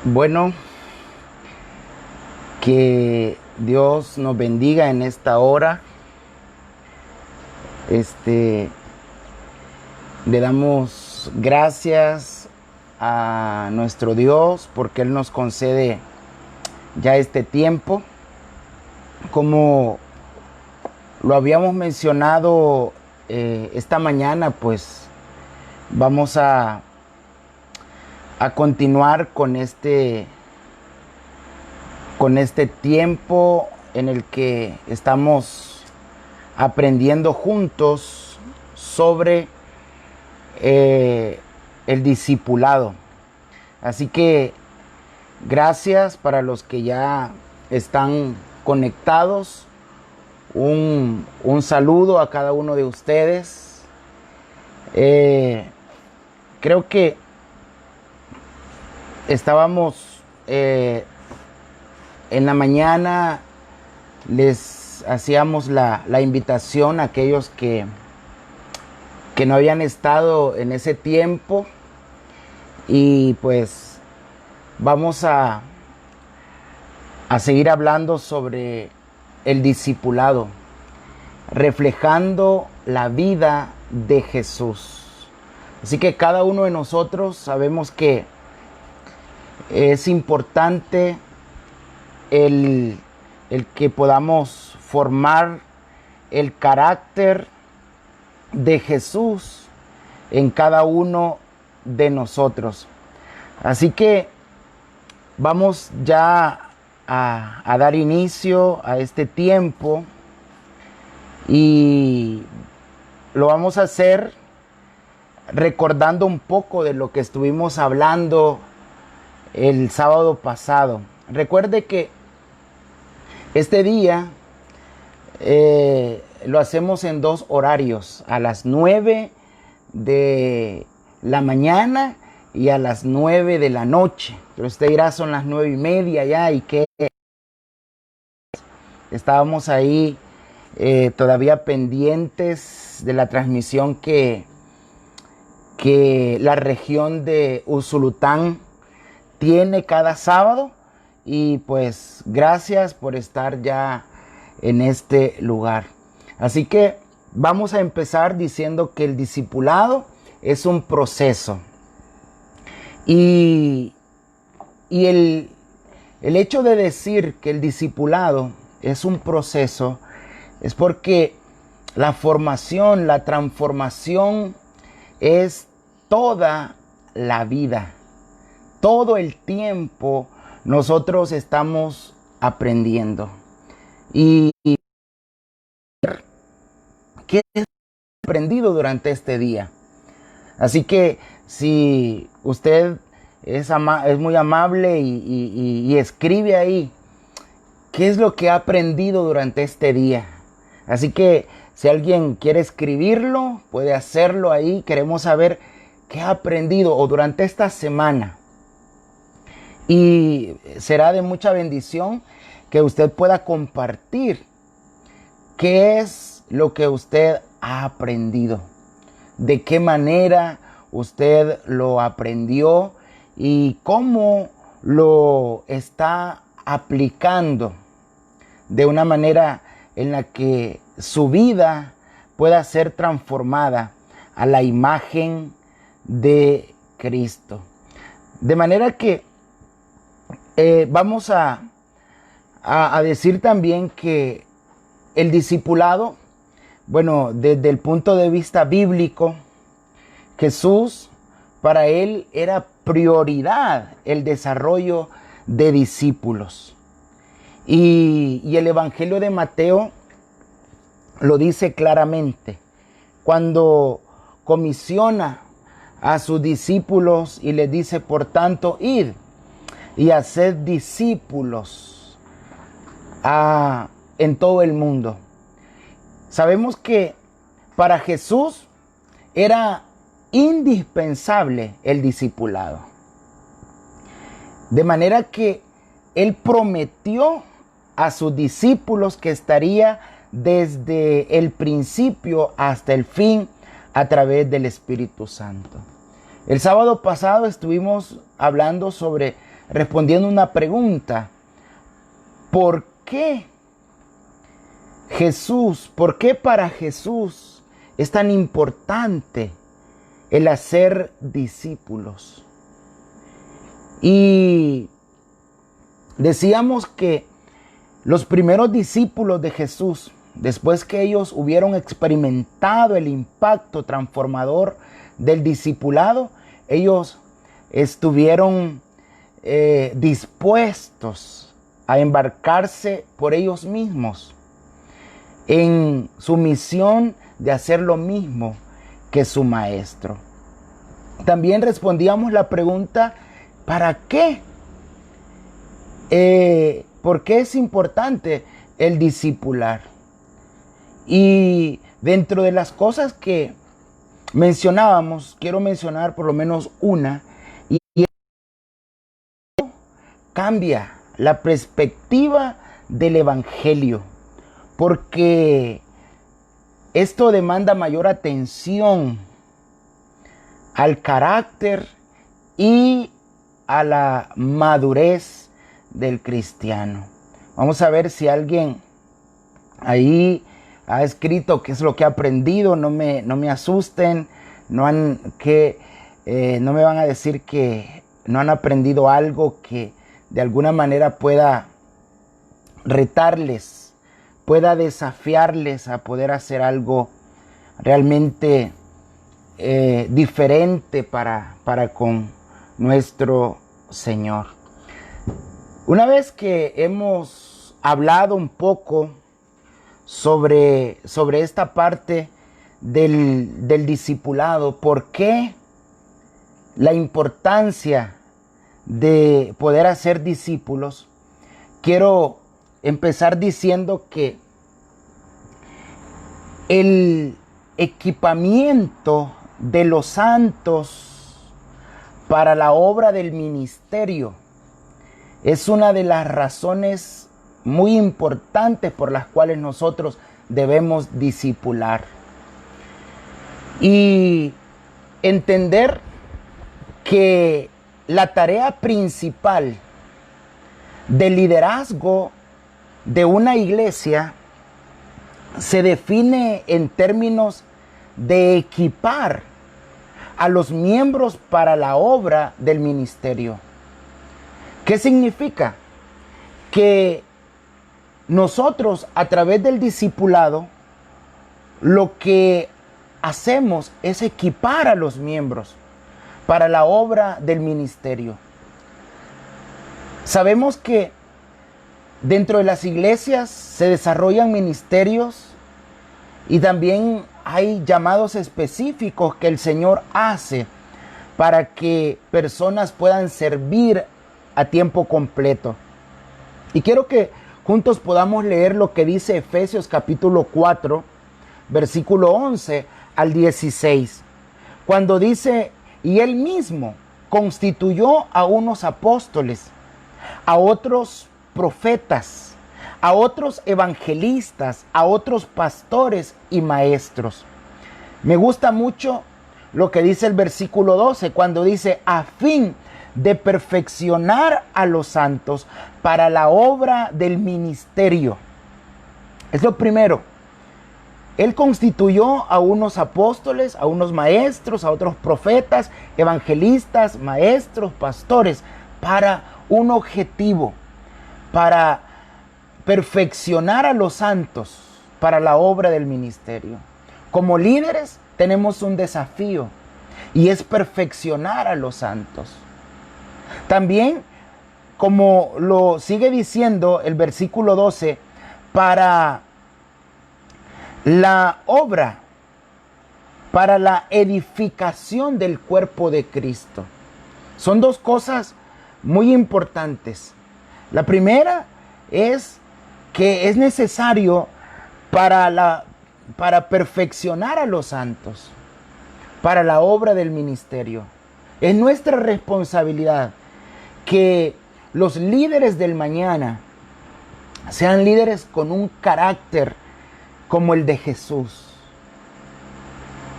Bueno, que Dios nos bendiga en esta hora. Este, Le damos gracias a nuestro Dios porque Él nos concede ya este tiempo. Como lo habíamos mencionado esta mañana, pues vamos a continuar con este tiempo en el que estamos aprendiendo juntos sobre el discipulado. Así que gracias para los que ya están conectados. Un saludo a cada uno de ustedes. Creo que estábamos en la mañana, les hacíamos la invitación a aquellos que no habían estado en ese tiempo, y pues vamos a seguir hablando sobre el discipulado, reflejando la vida de Jesús. Así que cada uno de nosotros sabemos que es importante el que podamos formar el carácter de Jesús en cada uno de nosotros. Así que vamos ya a dar inicio a este tiempo, y lo vamos a hacer recordando un poco de lo que estuvimos hablando el sábado pasado. Recuerde que este día lo hacemos en dos horarios: a las 9 de la mañana y a las 9 de la noche. Pero usted dirá, son las 9:30 ya, y que estábamos ahí todavía pendientes de la transmisión que la región de Usulután tiene cada sábado. Y pues gracias por estar ya en este lugar. Así que vamos a empezar diciendo que el discipulado es un proceso. Y el hecho de decir que el discipulado es un proceso es porque la formación, la transformación es toda la vida. Todo el tiempo nosotros estamos aprendiendo. ¿Y qué he aprendido durante este día? Así que si usted es muy amable y escribe ahí qué es lo que ha aprendido durante este día. Así que si alguien quiere escribirlo, puede hacerlo ahí. Queremos saber qué ha aprendido o durante esta semana. Y será de mucha bendición que usted pueda compartir qué es lo que usted ha aprendido, de qué manera usted lo aprendió y cómo lo está aplicando de una manera en la que su vida pueda ser transformada a la imagen de Cristo. De manera que vamos a decir también que el discipulado, bueno, desde el punto de vista bíblico, Jesús, para él era prioridad el desarrollo de discípulos. Y el Evangelio de Mateo lo dice claramente cuando comisiona a sus discípulos y les dice: por tanto, id y haced discípulos en todo el mundo. Sabemos que para Jesús era indispensable el discipulado. De manera que Él prometió a sus discípulos que estaría desde el principio hasta el fin a través del Espíritu Santo. El sábado pasado estuvimos hablando sobre respondiendo una pregunta. ¿Por qué Jesús, por qué para Jesús es tan importante el hacer discípulos? Y decíamos que los primeros discípulos de Jesús, después que ellos hubieron experimentado el impacto transformador del discipulado, ellos estuvieron dispuestos a embarcarse por ellos mismos en su misión de hacer lo mismo que su maestro. También respondíamos la pregunta, ¿para qué? ¿Por qué es importante el discipular? Y dentro de las cosas que mencionábamos, quiero mencionar por lo menos una, y cambia la perspectiva del evangelio, porque esto demanda mayor atención al carácter y a la madurez del cristiano. Vamos a ver si alguien ahí ha escrito qué es lo que ha aprendido. No me asusten, no me van a decir que no han aprendido algo que de alguna manera pueda retarles, pueda desafiarles a poder hacer algo realmente diferente para con nuestro Señor. Una vez que hemos hablado un poco sobre esta parte del discipulado, ¿por qué la importancia de poder hacer discípulos? Quiero empezar diciendo que el equipamiento de los santos para la obra del ministerio es una de las razones muy importantes por las cuales nosotros debemos discipular. Y entender que la tarea principal del liderazgo de una iglesia se define en términos de equipar a los miembros para la obra del ministerio. ¿Qué significa? Que nosotros, a través del discipulado, lo que hacemos es equipar a los miembros para la obra del ministerio. Sabemos que dentro de las iglesias se desarrollan ministerios y también hay llamados específicos que el Señor hace para que personas puedan servir a tiempo completo. Y quiero que juntos podamos leer lo que dice Efesios capítulo 4, versículo 11 al 16, cuando dice: y él mismo constituyó a unos apóstoles, a otros profetas, a otros evangelistas, a otros pastores y maestros. Me gusta mucho lo que dice el versículo 12, cuando dice: a fin de perfeccionar a los santos para la obra del ministerio. Es lo primero. Él constituyó a unos apóstoles, a unos maestros, a otros profetas, evangelistas, maestros, pastores, para un objetivo, para perfeccionar a los santos para la obra del ministerio. Como líderes tenemos un desafío y es perfeccionar a los santos. También, como lo sigue diciendo el versículo 12, para la obra, para la edificación del cuerpo de Cristo. Son dos cosas muy importantes. La primera es que es necesario para perfeccionar a los santos, para la obra del ministerio. Es nuestra responsabilidad que los líderes del mañana sean líderes con un carácter como el de Jesús.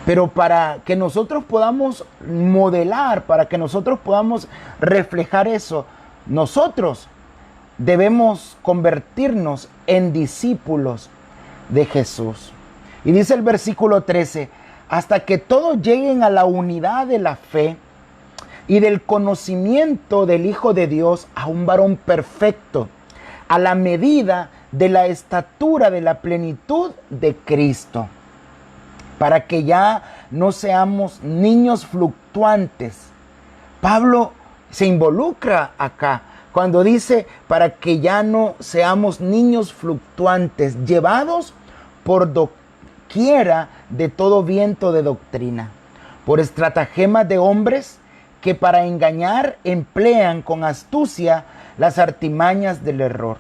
Pero para que nosotros podamos modelar, para que nosotros podamos reflejar eso, nosotros debemos convertirnos en discípulos de Jesús. Y dice el versículo 13, hasta que todos lleguen a la unidad de la fe y del conocimiento del Hijo de Dios, a un varón perfecto, a la medida de la estatura de la plenitud de Cristo, para que ya no seamos niños fluctuantes. Pablo se involucra acá cuando dice para que ya no seamos niños fluctuantes, llevados por doquiera de todo viento de doctrina, por estratagemas de hombres que para engañar emplean con astucia las artimañas del error,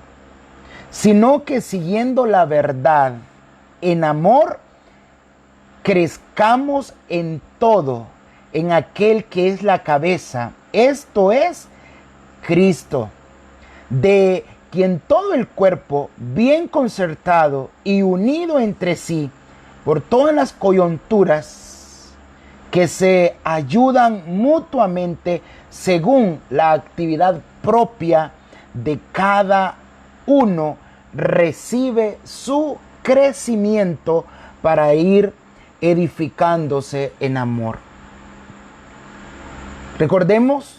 sino que siguiendo la verdad en amor, crezcamos en todo en aquel que es la cabeza, esto es Cristo, de quien todo el cuerpo, bien concertado y unido entre sí por todas las coyunturas que se ayudan mutuamente según la actividad propia de cada uno, recibe su crecimiento para ir edificándose en amor. Recordemos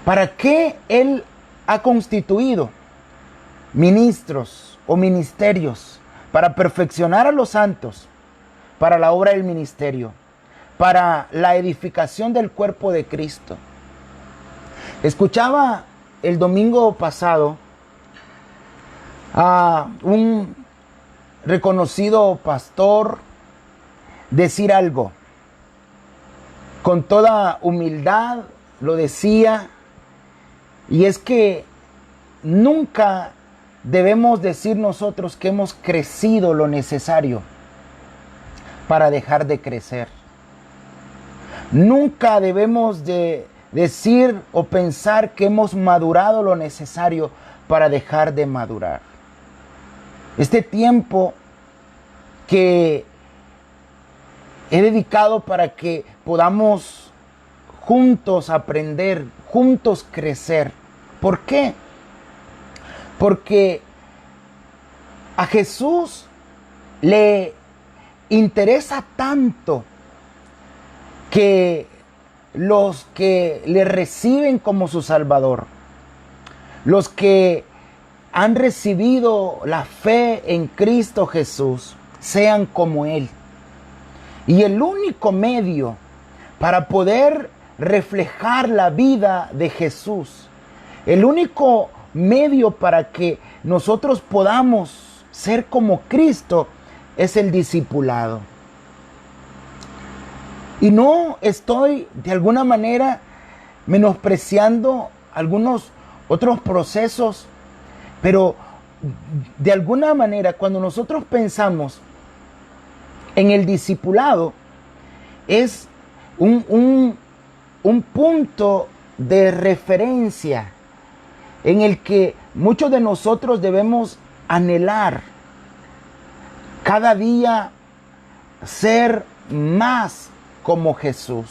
para qué Él ha constituido ministros o ministerios: para perfeccionar a los santos, para la obra del ministerio, para la edificación del cuerpo de Cristo. Escuchaba el domingo pasado a un reconocido pastor decir algo. Con toda humildad lo decía, y es que nunca debemos decir nosotros que hemos crecido lo necesario para dejar de crecer. Nunca debemos de decir o pensar que hemos madurado lo necesario para dejar de madurar. Este tiempo que he dedicado para que podamos juntos aprender, juntos crecer. ¿Por qué? Porque a Jesús le interesa tanto que los que le reciben como su Salvador, los que han recibido la fe en Cristo Jesús, sean como Él. Y el único medio para poder reflejar la vida de Jesús, el único medio para que nosotros podamos ser como Cristo, es el discipulado. Y no estoy de alguna manera menospreciando algunos otros procesos, pero de alguna manera cuando nosotros pensamos en el discipulado, es un punto de referencia en el que muchos de nosotros debemos anhelar cada día ser más como Jesús.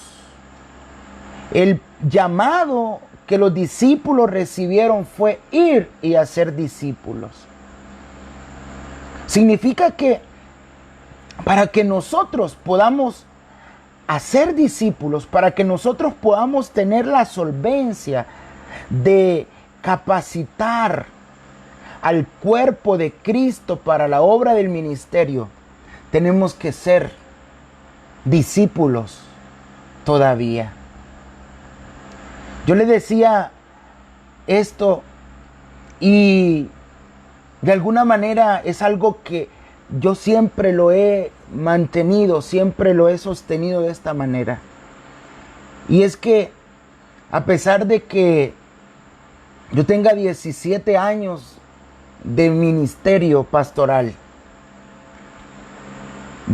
El llamado que los discípulos recibieron fue ir y hacer discípulos. Significa que para que nosotros podamos hacer discípulos, para que nosotros podamos tener la solvencia de capacitar al cuerpo de Cristo para la obra del ministerio, tenemos que ser discípulos todavía. Yo le decía esto y de alguna manera es algo que yo siempre lo he mantenido, siempre lo he sostenido de esta manera. Y es que a pesar de que yo tenga 17 años de ministerio pastoral,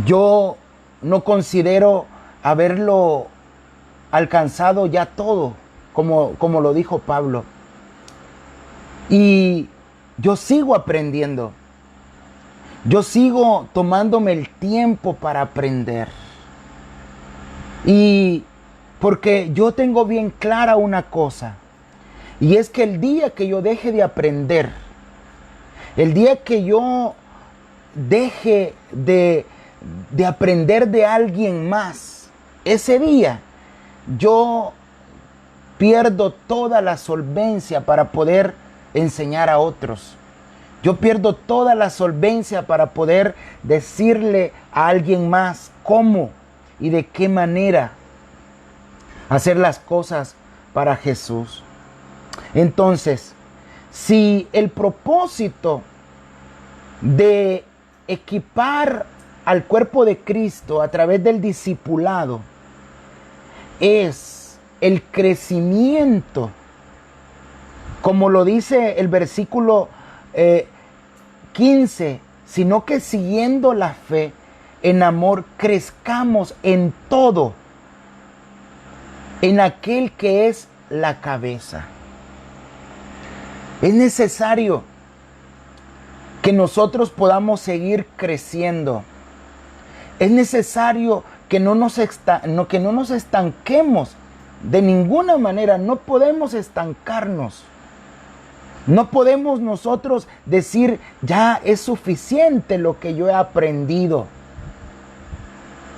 yo no considero haberlo alcanzado ya todo, como lo dijo Pablo. Y yo sigo aprendiendo. Yo sigo tomándome el tiempo para aprender. Y porque yo tengo bien clara una cosa, Y es que el día que yo deje de aprender, el día que yo deje de aprender de alguien más, ese día yo pierdo toda la solvencia para poder enseñar a otros. Yo pierdo toda la solvencia para poder decirle a alguien más cómo y de qué manera hacer las cosas para Jesús. Entonces, si el propósito de equipar al cuerpo de Cristo a través del discipulado es el crecimiento, como lo dice el versículo 15, sino que siguiendo la fe, en amor, crezcamos en todo, en aquel que es la cabeza. Es necesario que nosotros podamos seguir creciendo. Es necesario que no nos estanquemos. De ninguna manera, no podemos estancarnos. No podemos nosotros decir, ya es suficiente lo que yo he aprendido.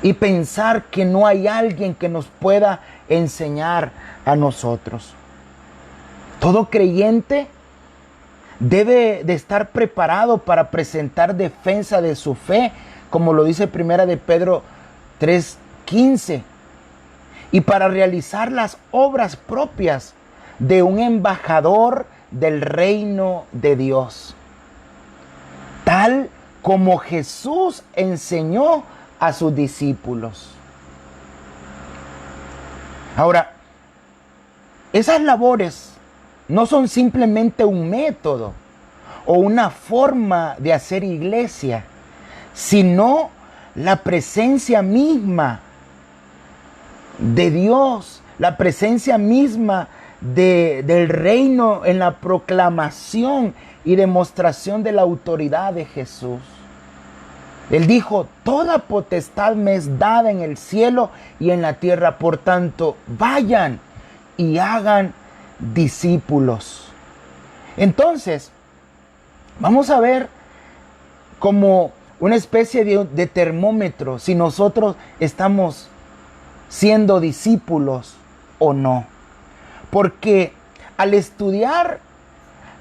Y pensar que no hay alguien que nos pueda enseñar a nosotros. Todo creyente debe de estar preparado para presentar defensa de su fe, como lo dice Primera de Pedro 3:15, y para realizar las obras propias de un embajador del reino de Dios, tal como Jesús enseñó a sus discípulos. Ahora, esas labores no son simplemente un método o una forma de hacer iglesia, sino la presencia misma de Dios, la presencia misma del reino en la proclamación y demostración de la autoridad de Jesús. Él dijo, toda potestad me es dada en el cielo y en la tierra, por tanto, vayan y hagan discípulos. Entonces, vamos a ver como una especie de termómetro si nosotros estamos siendo discípulos o no. Porque al estudiar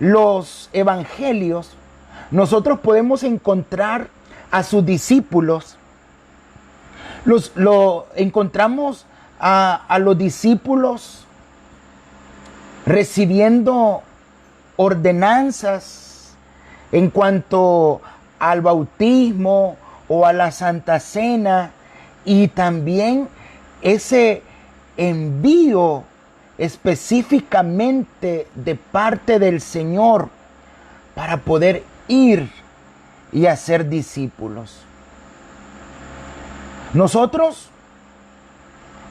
los evangelios, nosotros podemos encontrar a sus discípulos. Encontramos a los discípulos recibiendo ordenanzas en cuanto al bautismo o a la Santa Cena, y también ese envío específicamente de parte del Señor para poder ir y hacer discípulos. Nosotros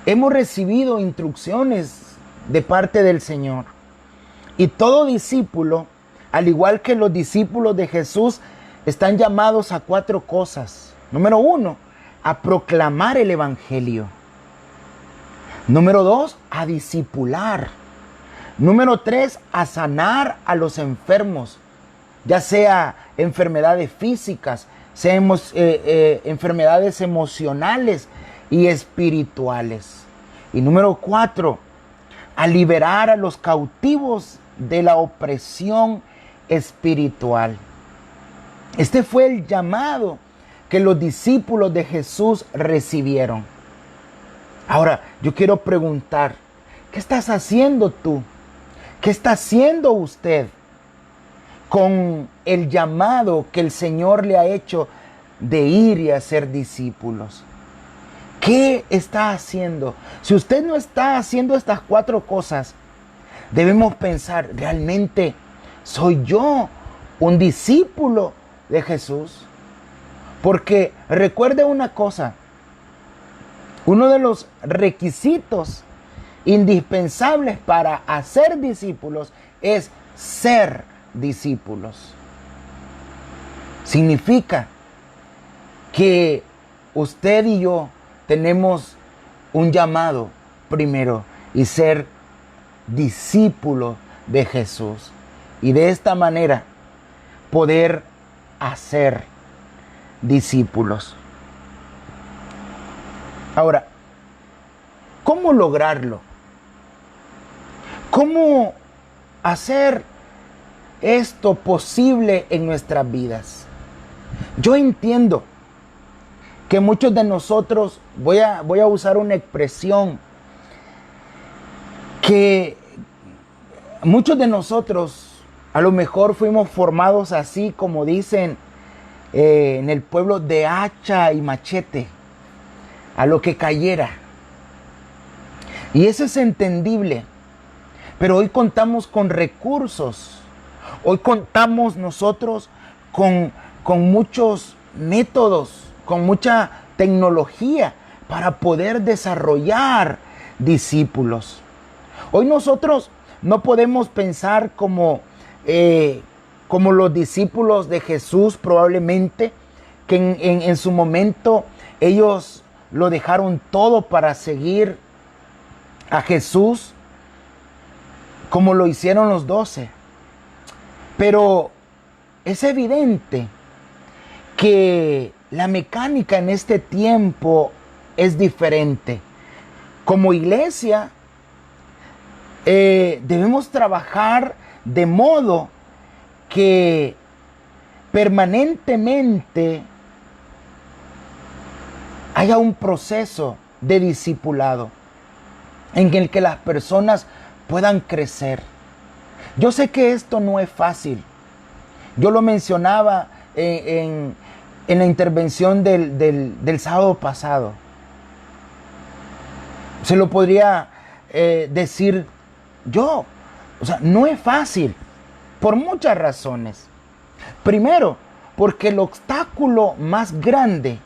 hemos recibido instrucciones de parte del Señor, y todo discípulo, al igual que los discípulos de Jesús, están llamados a 4 cosas. Número 1, a proclamar el evangelio. Número 2, a discipular. Número 3, a sanar a los enfermos, ya sea enfermedades físicas, seamos enfermedades emocionales y espirituales. Y número 4, a liberar a los cautivos de la opresión espiritual. Este fue el llamado que los discípulos de Jesús recibieron. Ahora, yo quiero preguntar, ¿qué estás haciendo tú? ¿Qué está haciendo usted con el llamado que el Señor le ha hecho de ir y hacer discípulos? ¿Qué está haciendo? Si usted no está haciendo estas 4 cosas, debemos pensar, ¿realmente soy yo un discípulo de Jesús? Porque recuerde una cosa, uno de los requisitos indispensables para hacer discípulos es ser discípulos. Significa que usted y yo tenemos un llamado primero, y ser discípulos de Jesús. Y de esta manera poder hacer discípulos. Ahora, ¿cómo lograrlo? ¿Cómo hacer esto posible en nuestras vidas? Yo entiendo que muchos de nosotros, voy a usar una expresión, que muchos de nosotros a lo mejor fuimos formados así como dicen en el pueblo, de hacha y machete, a lo que cayera. Y eso es entendible. Pero hoy contamos con recursos. Hoy contamos nosotros con muchos métodos, con mucha tecnología para poder desarrollar discípulos. Hoy nosotros no podemos pensar como los discípulos de Jesús, probablemente, que en su momento ellos lo dejaron todo para seguir a Jesús, como lo hicieron los 12. Pero es evidente que la mecánica en este tiempo es diferente. Como iglesia, debemos trabajar de modo que permanentemente haya un proceso de discipulado en el que las personas puedan crecer. Yo sé que esto no es fácil. Yo lo mencionaba en la intervención del sábado pasado. Se lo podría decir yo. O sea, no es fácil por muchas razones. Primero, porque el obstáculo más grande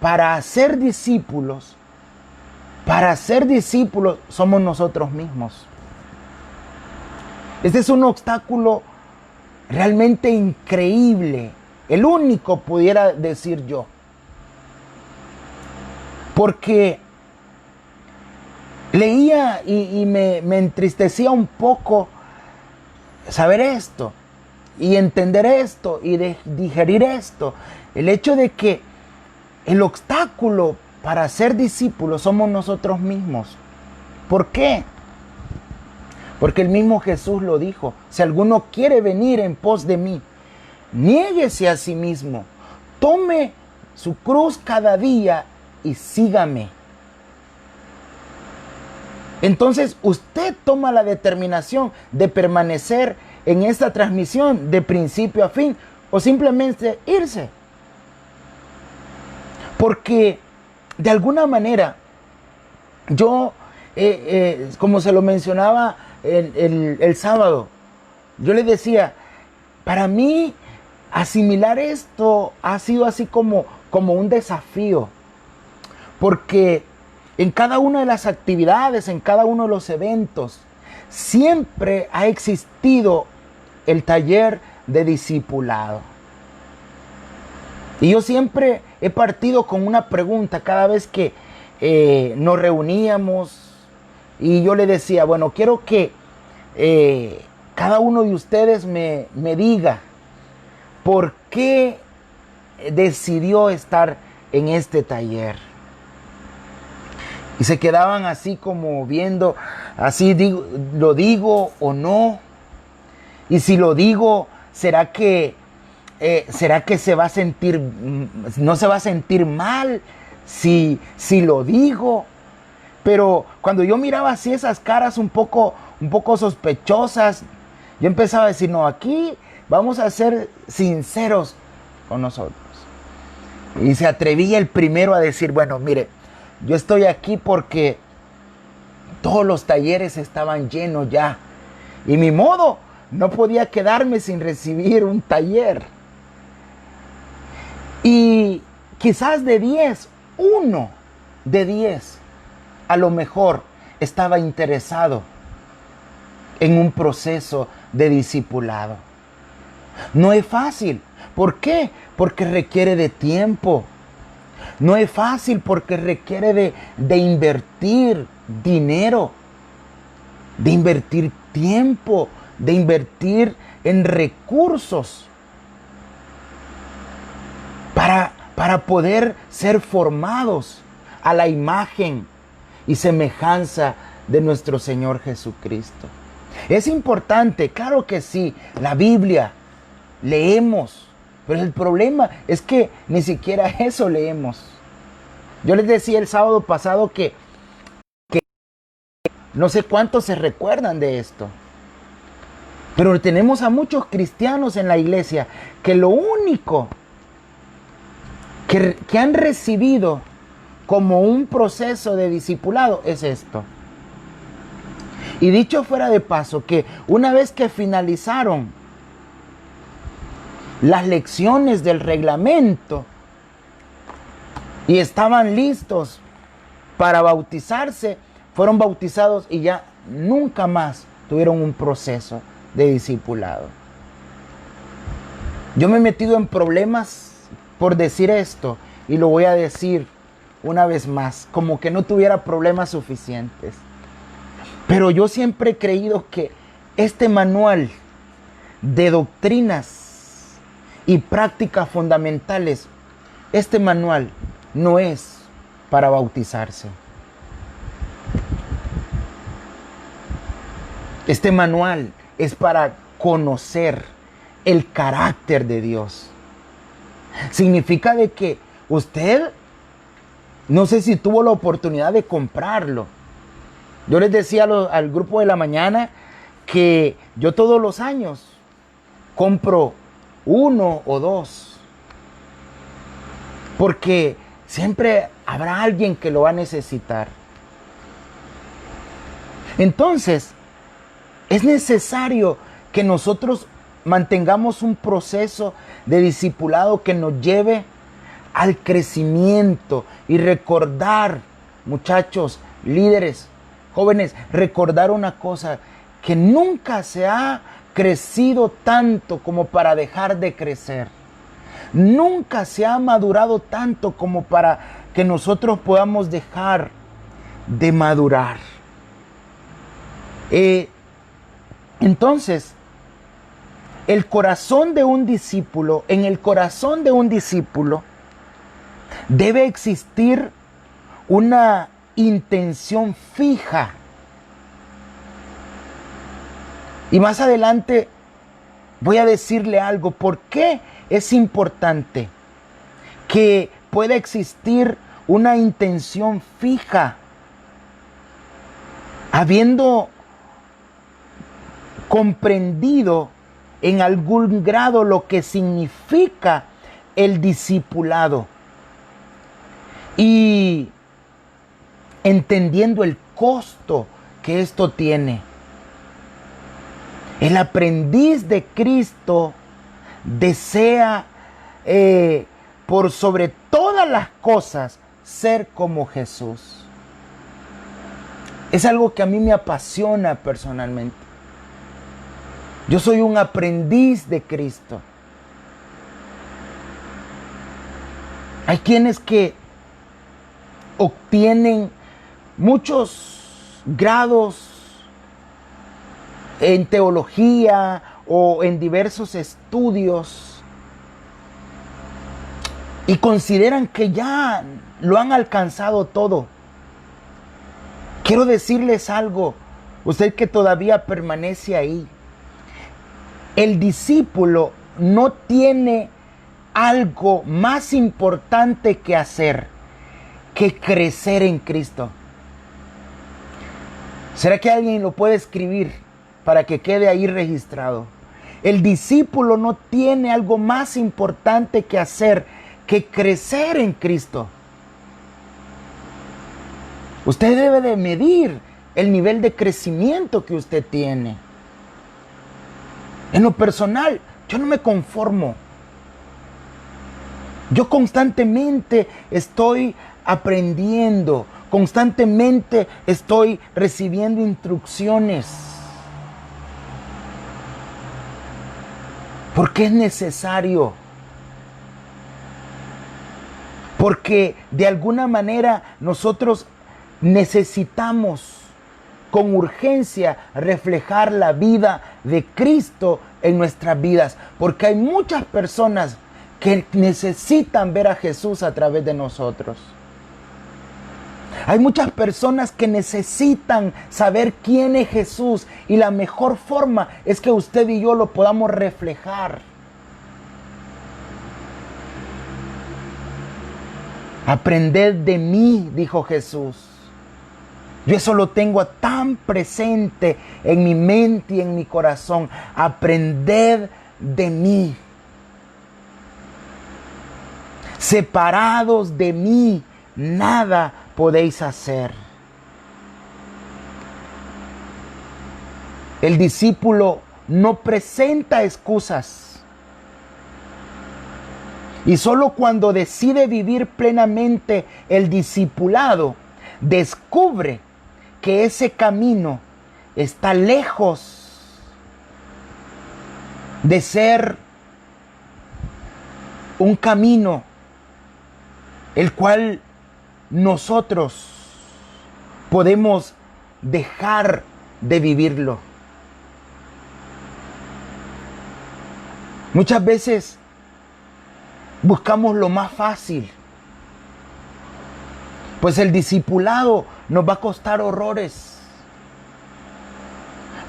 para hacer discípulos somos nosotros mismos. Este es un obstáculo realmente increíble. El único, pudiera decir yo. Porque leía y me entristecía un poco saber esto y entender esto y digerir esto. El hecho de que el obstáculo para ser discípulos somos nosotros mismos. ¿Por qué? Porque el mismo Jesús lo dijo: si alguno quiere venir en pos de mí, niéguese a sí mismo, tome su cruz cada día y sígame. Entonces usted toma la determinación de permanecer en esta transmisión de principio a fin o simplemente irse. Porque de alguna manera yo, como se lo mencionaba el sábado, yo le decía, para mí asimilar esto ha sido así como un desafío. Porque en cada una de las actividades, en cada uno de los eventos, siempre ha existido el taller de discipulado. Y yo siempre he partido con una pregunta cada vez que nos reuníamos. Y yo le decía, bueno, quiero que cada uno de ustedes me diga por qué decidió estar en este taller. Y se quedaban así como viendo, así digo, ¿lo digo o no? Y si lo digo, ¿será que se va a sentir, no se va a sentir mal si lo digo? Pero cuando yo miraba así esas caras un poco sospechosas, yo empezaba a decir, no, aquí vamos a ser sinceros con nosotros. Y se atrevía el primero a decir, bueno, mire, yo estoy aquí porque todos los talleres estaban llenos ya. Y mi modo, no podía quedarme sin recibir un taller. Y quizás de 10, 1 de 10, a lo mejor estaba interesado en un proceso de discipulado. No es fácil. ¿Por qué? Porque requiere de tiempo. No es fácil porque requiere de invertir dinero, de invertir tiempo, de invertir en recursos para poder ser formados a la imagen y semejanza de nuestro Señor Jesucristo. Es importante, claro que sí, la Biblia, leemos, pero el problema es que ni siquiera eso leemos. Yo les decía el sábado pasado que no sé cuántos se recuerdan de esto, pero tenemos a muchos cristianos en la iglesia que lo único que han recibido como un proceso de discipulado es esto. Y dicho fuera de paso, que una vez que finalizaron las lecciones del reglamento y estaban listos para bautizarse, fueron bautizados y ya nunca más tuvieron un proceso de discipulado. Yo me he metido en problemas por decir esto y lo voy a decir una vez más, como que no tuviera problemas suficientes. Pero yo siempre he creído que este manual de doctrinas y prácticas fundamentales, este manual no es para bautizarse. Este manual es para conocer el carácter de Dios. Significa de que usted, no sé si tuvo la oportunidad de comprarlo. Yo les decía al grupo de la mañana que yo todos los años compro 1 o 2. Porque siempre habrá alguien que lo va a necesitar. Entonces, es necesario que nosotros mantengamos un proceso de discipulado que nos lleve al crecimiento y recordar, muchachos, líderes, jóvenes, recordar una cosa, que nunca se ha crecido tanto como para dejar de crecer. Nunca se ha madurado tanto como para que nosotros podamos dejar de madurar. Entonces, el corazón de un discípulo, en el corazón de un discípulo, debe existir una intención fija. Y más adelante voy a decirle algo. ¿Por qué es importante que pueda existir una intención fija? Habiendo comprendido en algún grado lo que significa el discipulado y entendiendo el costo que esto tiene. El aprendiz de Cristo desea por sobre todas las cosas ser como Jesús. Es algo que a mí me apasiona personalmente. Yo soy un aprendiz de Cristo. Hay quienes que obtienen muchos grados en teología o en diversos estudios y consideran que ya lo han alcanzado todo. Quiero decirles algo, usted que todavía permanece ahí. El discípulo no tiene algo más importante que hacer que crecer en Cristo. ¿Será que alguien lo puede escribir para que quede ahí registrado? El discípulo no tiene algo más importante que hacer que crecer en Cristo. Usted debe de medir el nivel de crecimiento que usted tiene. En lo personal, yo no me conformo. Yo constantemente estoy aprendiendo, constantemente estoy recibiendo instrucciones. Porque es necesario. Porque de alguna manera nosotros necesitamos con urgencia reflejar la vida de Cristo en nuestras vidas, porque hay muchas personas que necesitan ver a Jesús a través de nosotros. Hay muchas personas que necesitan saber quién es Jesús, y la mejor forma es que usted y yo lo podamos reflejar. Aprended de mí, dijo Jesús. Yo eso lo tengo tan presente en mi mente y en mi corazón. Aprended de mí. Separados de mí, nada podéis hacer. El discípulo no presenta excusas. Y solo cuando decide vivir plenamente el discipulado, descubre que ese camino está lejos de ser un camino el cual nosotros podemos dejar de vivirlo. Muchas veces buscamos lo más fácil, pues el discipulado nos va a costar horrores,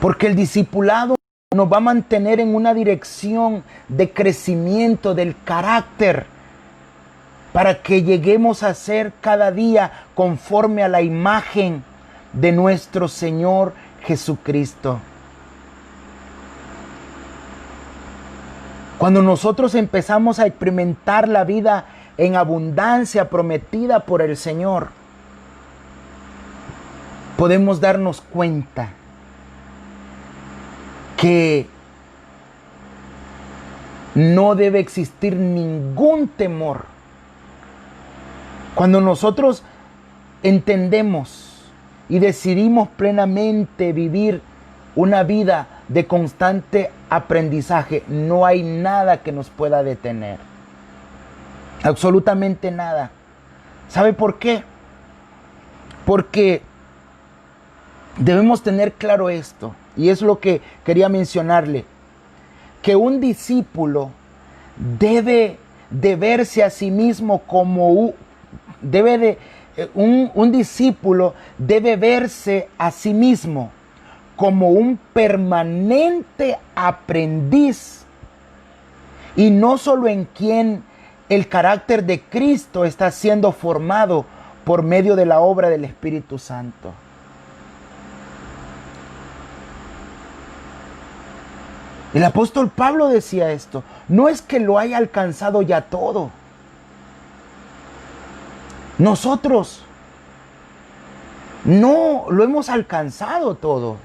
porque el discipulado nos va a mantener en una dirección de crecimiento del carácter, para que lleguemos a ser cada día conforme a la imagen de nuestro Señor Jesucristo. Cuando nosotros empezamos a experimentar la vida en abundancia prometida por el Señor, podemos darnos cuenta que no debe existir ningún temor. Cuando nosotros entendemos y decidimos plenamente vivir una vida de constante aprendizaje, no hay nada que nos pueda detener. Absolutamente nada. ¿Sabe por qué? Porque debemos tener claro esto, y es lo que quería mencionarle, que un discípulo debe de verse a sí mismo como un discípulo debe verse a sí mismo como un permanente aprendiz, y no solo en quien el carácter de Cristo está siendo formado por medio de la obra del Espíritu Santo. El apóstol Pablo decía esto: no es que lo haya alcanzado ya todo. Nosotros no lo hemos alcanzado todo.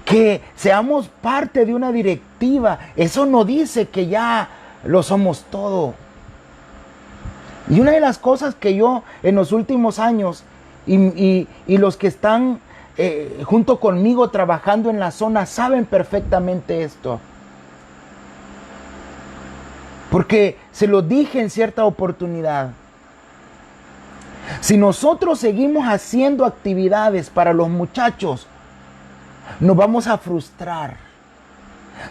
Que seamos parte de una directiva, eso no dice que ya lo somos todo. Y una de las cosas que yo en los últimos años, y los que están junto conmigo trabajando en la zona saben perfectamente esto, porque se lo dije en cierta oportunidad. Si nosotros seguimos haciendo actividades para los muchachos, nos vamos a frustrar.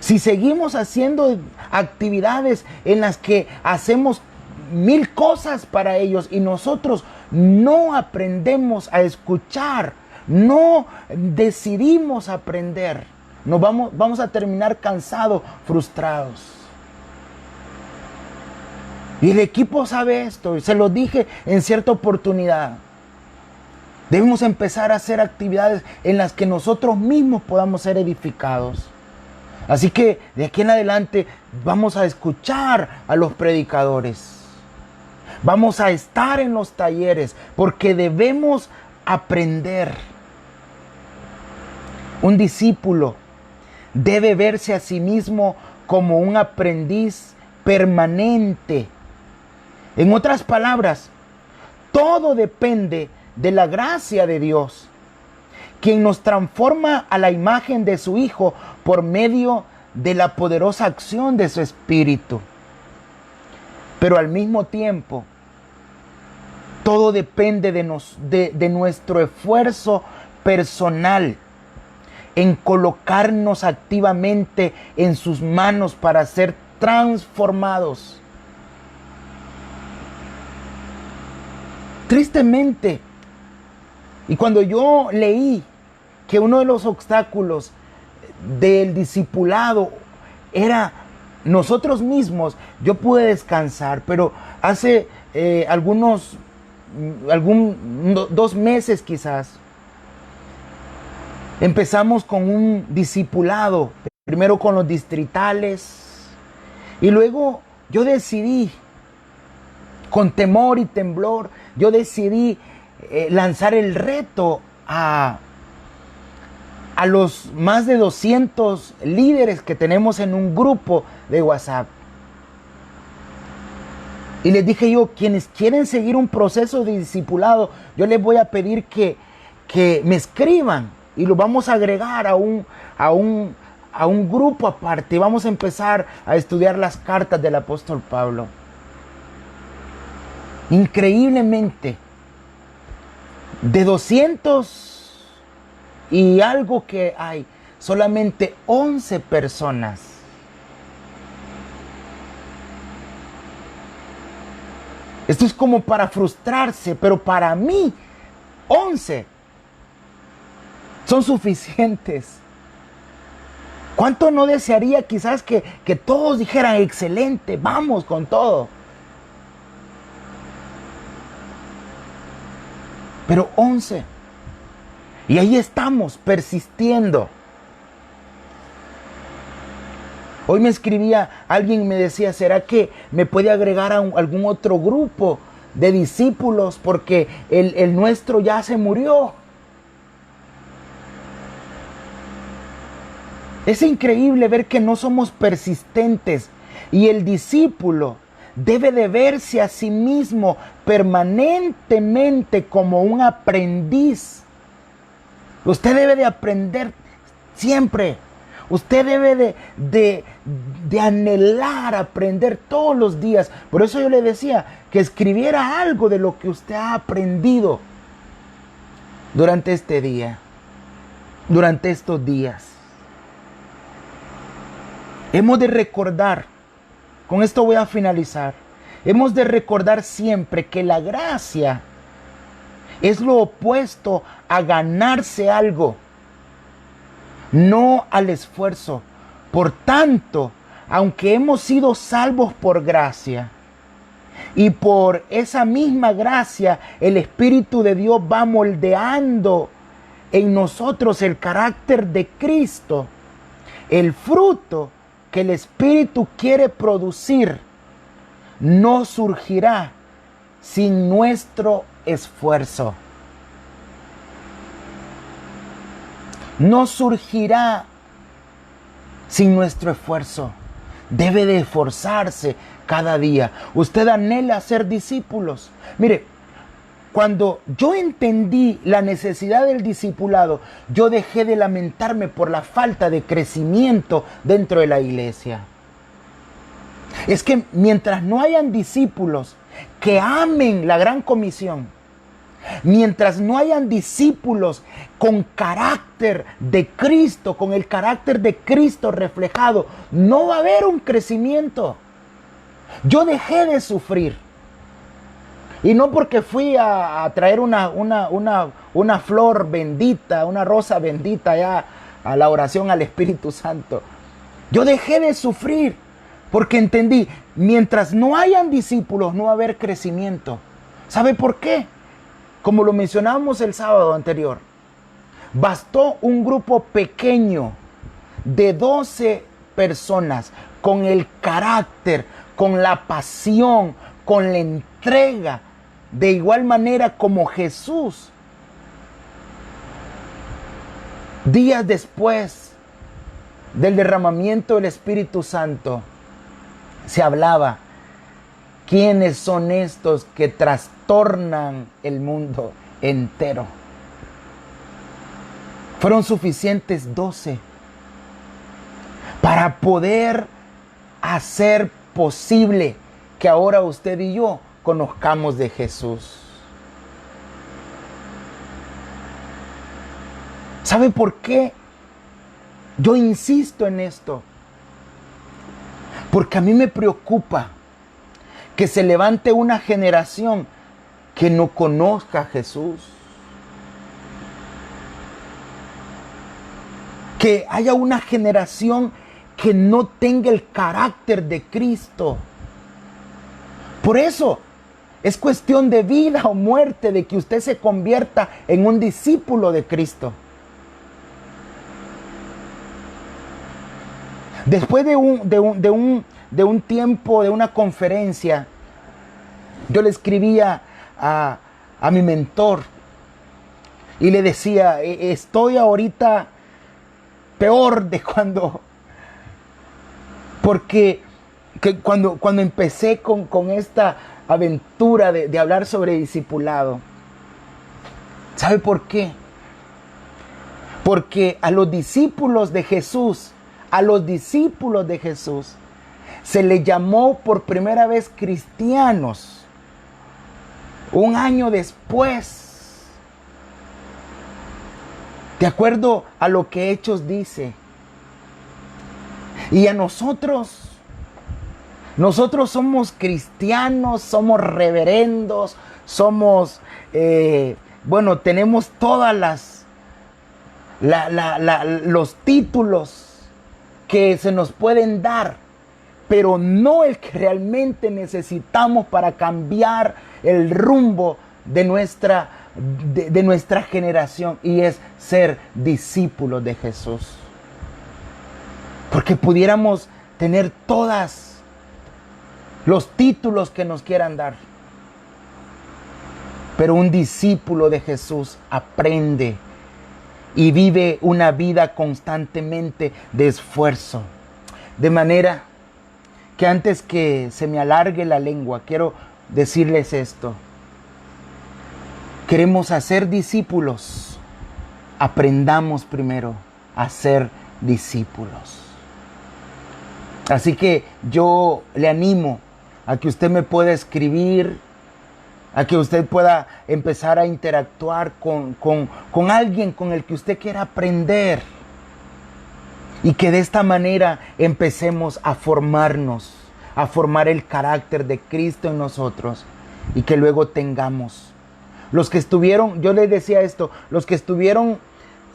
Si seguimos haciendo actividades en las que hacemos 1000 cosas para ellos y nosotros no aprendemos a escuchar, no decidimos aprender, vamos a terminar cansados, frustrados. Y el equipo sabe esto, y se lo dije en cierta oportunidad. Debemos empezar a hacer actividades en las que nosotros mismos podamos ser edificados. Así que de aquí en adelante vamos a escuchar a los predicadores. Vamos a estar en los talleres porque debemos aprender. Un discípulo debe verse a sí mismo como un aprendiz permanente. En otras palabras, todo depende de la gracia de Dios, quien nos transforma a la imagen de su Hijo por medio de la poderosa acción de su Espíritu. Pero al mismo tiempo, todo depende de nuestro esfuerzo personal, en colocarnos activamente en sus manos para ser transformados. Tristemente, y cuando yo leí que uno de los obstáculos del discipulado era nosotros mismos, yo pude descansar, pero hace 2 meses quizás, empezamos con un discipulado, primero con los distritales, y luego yo decidí, con temor y temblor, yo decidí lanzar el reto a los más de 200 líderes que tenemos en un grupo de WhatsApp. Y les dije yo, quienes quieren seguir un proceso de discipulado, yo les voy a pedir que me escriban y lo vamos a agregar a un grupo aparte. Y vamos a empezar a estudiar las cartas del apóstol Pablo. Increíblemente, de 200 y algo que hay, solamente 11 personas esto es como para frustrarse, pero para mí 11 son suficientes. ¿Cuánto no desearía quizás que todos dijeran excelente, vamos con todo? Pero 11. Y ahí estamos, persistiendo. Hoy me escribía alguien y me decía, ¿será que me puede agregar a algún otro grupo de discípulos? Porque el nuestro ya se murió. Es increíble ver que no somos persistentes. Y el discípulo debe de verse a sí mismo permanentemente como un aprendiz. Usted debe de aprender siempre. Usted debe de anhelar aprender todos los días. Por eso yo le decía que escribiera algo de lo que usted ha aprendido durante este día, durante estos días. Hemos de recordar, con esto voy a finalizar, hemos de recordar siempre que la gracia es lo opuesto a ganarse algo, no al esfuerzo. Por tanto, aunque hemos sido salvos por gracia, y por esa misma gracia el Espíritu de Dios va moldeando en nosotros el carácter de Cristo, el fruto que el Espíritu quiere producir no surgirá sin nuestro esfuerzo. No surgirá sin nuestro esfuerzo. Debe de esforzarse cada día. Usted anhela ser discípulos. Mire, cuando yo entendí la necesidad del discipulado, yo dejé de lamentarme por la falta de crecimiento dentro de la iglesia. Es que mientras no hayan discípulos que amen la gran comisión, mientras no hayan discípulos con carácter de Cristo, con el carácter de Cristo reflejado, no va a haber un crecimiento. Yo dejé de sufrir. Y no porque fui a traer una flor bendita, una rosa bendita ya a la oración al Espíritu Santo. Yo dejé de sufrir porque entendí, mientras no hayan discípulos no va a haber crecimiento. ¿Sabe por qué? Como lo mencionábamos el sábado anterior, bastó un grupo pequeño de 12 personas con el carácter, con la pasión, con la entrega, de igual manera como Jesús. Días después del derramamiento del Espíritu Santo, se hablaba, ¿quiénes son estos que trastornan el mundo entero? Fueron suficientes 12 para poder hacer posible que ahora usted y yo conozcamos de Jesús. ¿Sabe por qué yo insisto en esto? Porque a mí me preocupa que se levante una generación que no conozca a Jesús. Que haya una generación que no tenga el carácter de Cristo. Por eso es cuestión de vida o muerte de que usted se convierta en un discípulo de Cristo. Después de un tiempo, de una conferencia, yo le escribía a mi mentor y le decía, estoy ahorita peor de cuando empecé con esta aventura de hablar sobre discipulado. ¿Sabe por qué? Porque a los discípulos de Jesús, se les llamó por primera vez cristianos un año después, de acuerdo a lo que Hechos dice. Y a nosotros somos cristianos, somos reverendos, somos, tenemos todas los títulos que se nos pueden dar, pero no el que realmente necesitamos para cambiar el rumbo de nuestra generación, y es ser discípulos de Jesús. Porque pudiéramos tener todos los títulos que nos quieran dar, pero un discípulo de Jesús aprende y vive una vida constantemente de esfuerzo. De manera que antes que se me alargue la lengua, quiero decirles esto. Queremos hacer discípulos. Aprendamos primero a ser discípulos. Así que yo le animo a que usted me pueda escribir, a que usted pueda empezar a interactuar con alguien con el que usted quiera aprender, y que de esta manera empecemos a formarnos, a formar el carácter de Cristo en nosotros, y que luego tengamos. Los que estuvieron, yo les decía esto, los que estuvieron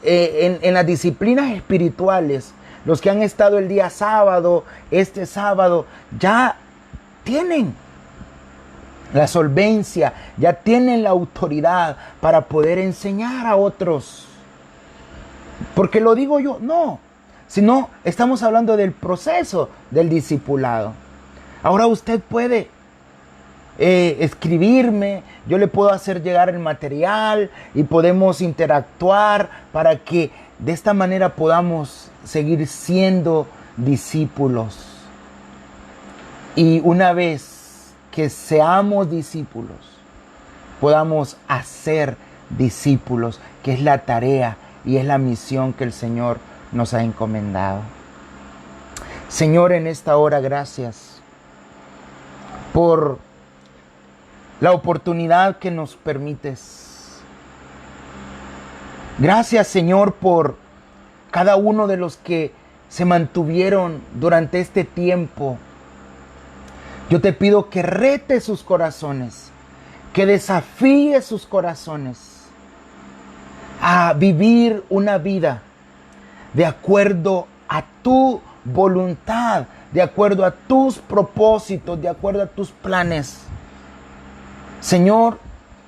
en las disciplinas espirituales, los que han estado el día sábado, este sábado, ya tienen la solvencia, ya tienen la autoridad para poder enseñar a otros. Porque lo digo yo, no, sino estamos hablando del proceso del discipulado. Ahora usted puede escribirme, yo le puedo hacer llegar el material y podemos interactuar para que de esta manera podamos seguir siendo discípulos. Y una vez que seamos discípulos, podamos hacer discípulos, que es la tarea y es la misión que el Señor nos ha encomendado. Señor, en esta hora, gracias por la oportunidad que nos permites. Gracias, Señor, por cada uno de los que se mantuvieron durante este tiempo. Yo te pido que rete sus corazones, que desafíe sus corazones a vivir una vida de acuerdo a tu voluntad, de acuerdo a tus propósitos, de acuerdo a tus planes, Señor,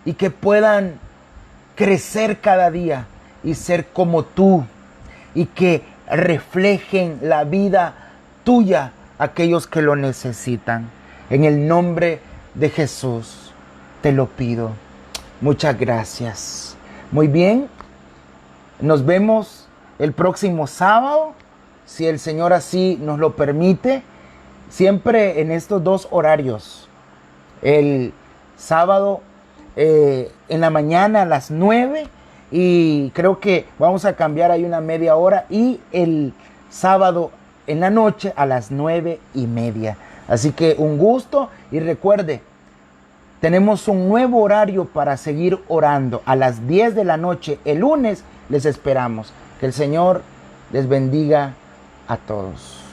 y que puedan crecer cada día y ser como tú, y que reflejen la vida tuya a aquellos que lo necesitan. En el nombre de Jesús te lo pido. Muchas gracias. Muy bien, nos vemos el próximo sábado, si el Señor así nos lo permite, siempre en estos dos horarios. El sábado en la mañana a las 9, y creo que vamos a cambiar ahí una media hora, y el sábado en la noche a las 9:30. Así que un gusto, y recuerde, tenemos un nuevo horario para seguir orando a las 10 de la noche el lunes les esperamos. Que el Señor les bendiga a todos.